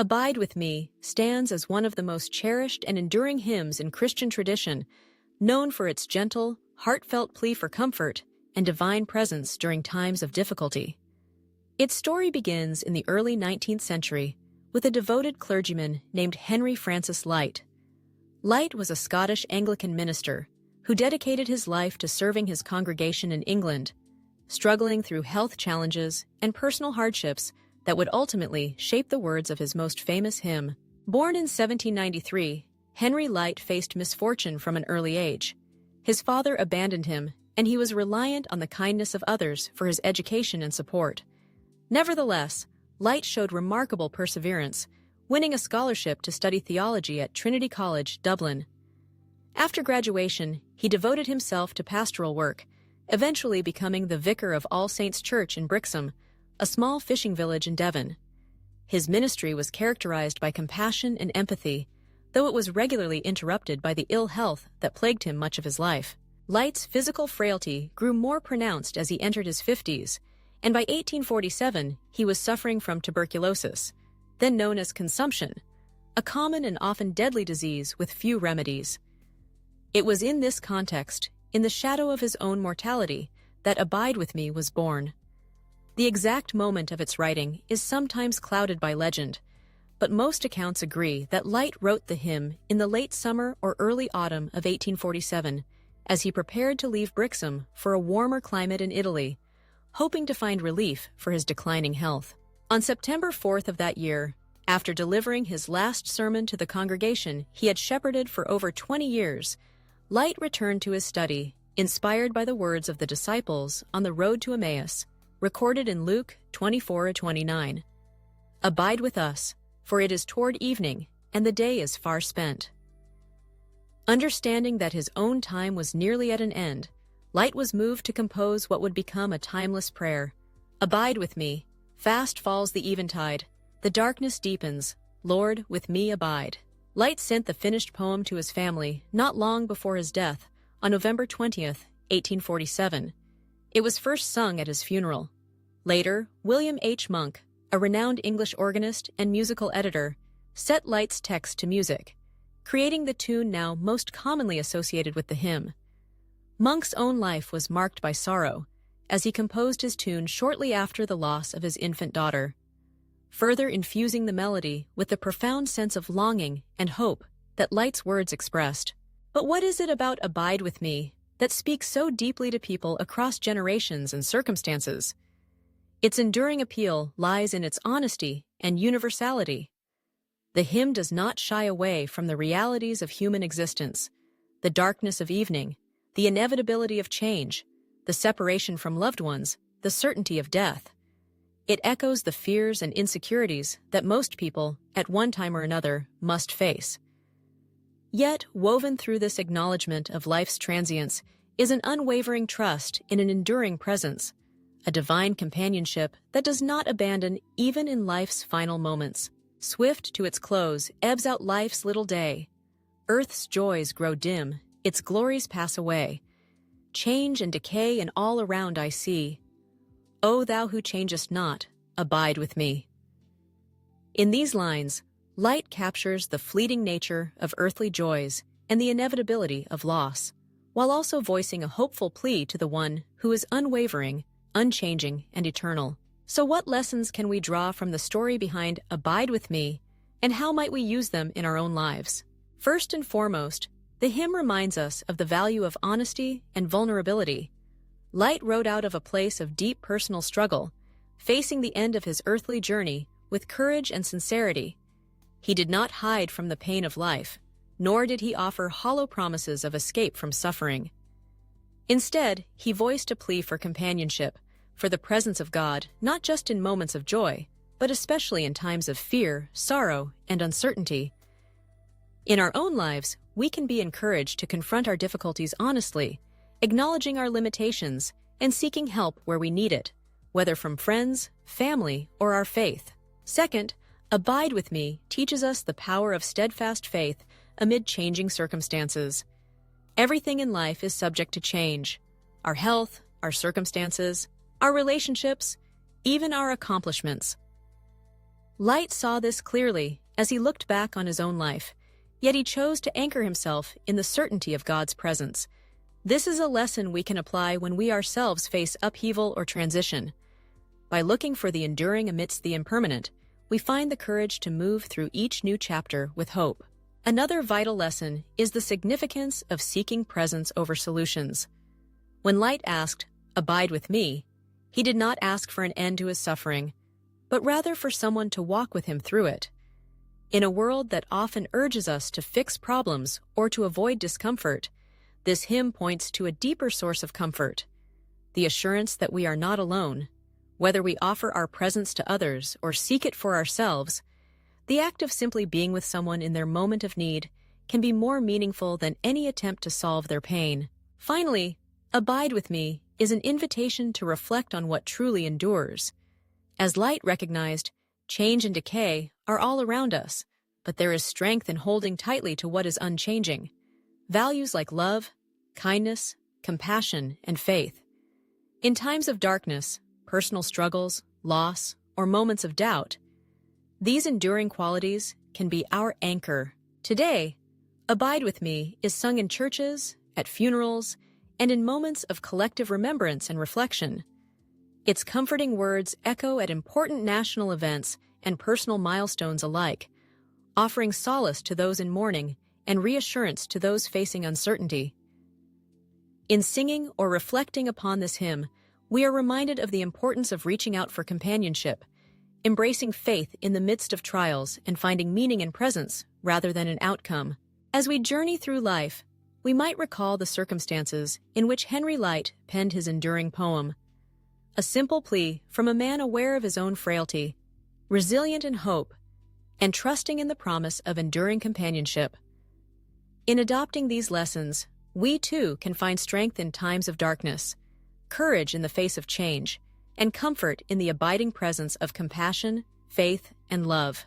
Abide with Me stands as one of the most cherished and enduring hymns in Christian tradition, known for its gentle, heartfelt plea for comfort and divine presence during times of difficulty. Its story begins in the early 19th century with a devoted clergyman named Henry Francis Lyte. Lyte was a Scottish Anglican minister who dedicated his life to serving his congregation in England, struggling through health challenges and personal hardships that would ultimately shape the words of his most famous hymn. Born in 1793, Henry Lyte faced misfortune from an early age. His father abandoned him, and he was reliant on the kindness of others for his education and support. Nevertheless, Lyte showed remarkable perseverance, winning a scholarship to study theology at Trinity College, Dublin. After graduation, he devoted himself to pastoral work, eventually becoming the vicar of All Saints' Church in Brixham, a small fishing village in Devon. His ministry was characterized by compassion and empathy, though it was regularly interrupted by the ill health that plagued him much of his life. Lyte's physical frailty grew more pronounced as he entered his 50s, and by 1847 he was suffering from tuberculosis, then known as consumption, a common and often deadly disease with few remedies. It was in this context, in the shadow of his own mortality, that Abide With Me was born. The exact moment of its writing is sometimes clouded by legend, but most accounts agree that Lyte wrote the hymn in the late summer or early autumn of 1847 as he prepared to leave Brixham for a warmer climate in Italy, hoping to find relief for his declining health. On September 4th of that year, after delivering his last sermon to the congregation he had shepherded for over 20 years, Lyte returned to his study, inspired by the words of the disciples on the road to Emmaus, recorded in Luke 24:29. Abide with us, for it is toward evening, and the day is far spent. Understanding that his own time was nearly at an end, Lyte was moved to compose what would become a timeless prayer. Abide with me, fast falls the eventide, the darkness deepens, Lord, with me abide. Lyte sent the finished poem to his family not long before his death, on November 20th, 1847. It was first sung at his funeral. Later, William H. Monk, a renowned English organist and musical editor, set Lyte's text to music, creating the tune now most commonly associated with the hymn. Monk's own life was marked by sorrow, as he composed his tune shortly after the loss of his infant daughter, further infusing the melody with the profound sense of longing and hope that Lyte's words expressed. But what is it about Abide With Me that speaks so deeply to people across generations and circumstances? Its enduring appeal lies in its honesty and universality. The hymn does not shy away from the realities of human existence, the darkness of evening, the inevitability of change, the separation from loved ones, the certainty of death. It echoes the fears and insecurities that most people, at one time or another, must face. Yet, woven through this acknowledgement of life's transience is an unwavering trust in an enduring presence, a divine companionship that does not abandon even in life's final moments. Swift to its close ebbs out life's little day. Earth's joys grow dim, its glories pass away. Change and decay in all around I see. O thou who changest not, abide with me. In these lines, Lyte captures the fleeting nature of earthly joys and the inevitability of loss, while also voicing a hopeful plea to the one who is unwavering, unchanging, and eternal. So what lessons can we draw from the story behind Abide With Me, and how might we use them in our own lives? First and foremost, the hymn reminds us of the value of honesty and vulnerability. Lyte wrote out of a place of deep personal struggle, facing the end of his earthly journey with courage and sincerity. He did not hide from the pain of life, nor did he offer hollow promises of escape from suffering. Instead, he voiced a plea for companionship, for the presence of God, not just in moments of joy, but especially in times of fear, sorrow, and uncertainty. In our own lives, we can be encouraged to confront our difficulties honestly, acknowledging our limitations and seeking help where we need it, whether from friends, family, or our faith. Second, Abide With Me teaches us the power of steadfast faith amid changing circumstances. Everything in life is subject to change. Our health, our circumstances, our relationships, even our accomplishments. Lyte saw this clearly as he looked back on his own life, yet he chose to anchor himself in the certainty of God's presence. This is a lesson we can apply when we ourselves face upheaval or transition. By looking for the enduring amidst the impermanent, we find the courage to move through each new chapter with hope. Another vital lesson is the significance of seeking presence over solutions. When Lyte asked, "Abide with me," he did not ask for an end to his suffering, but rather for someone to walk with him through it. In a world that often urges us to fix problems or to avoid discomfort, this hymn points to a deeper source of comfort, the assurance that we are not alone. Whether we offer our presence to others or seek it for ourselves, the act of simply being with someone in their moment of need can be more meaningful than any attempt to solve their pain. Finally, "Abide with me" is an invitation to reflect on what truly endures. As Lyte recognized, change and decay are all around us, but there is strength in holding tightly to what is unchanging. Values like love, kindness, compassion, and faith. In times of darkness, personal struggles, loss, or moments of doubt, these enduring qualities can be our anchor. Today, "Abide with me" is sung in churches, at funerals, and in moments of collective remembrance and reflection. Its comforting words echo at important national events and personal milestones alike, offering solace to those in mourning and reassurance to those facing uncertainty. In singing or reflecting upon this hymn, we are reminded of the importance of reaching out for companionship, embracing faith in the midst of trials, and finding meaning in presence rather than in outcome. As we journey through life, we might recall the circumstances in which Henry Lyte penned his enduring poem, a simple plea from a man aware of his own frailty, resilient in hope, and trusting in the promise of enduring companionship. In adopting these lessons, we too can find strength in times of darkness, courage in the face of change, and comfort in the abiding presence of compassion, faith, and love.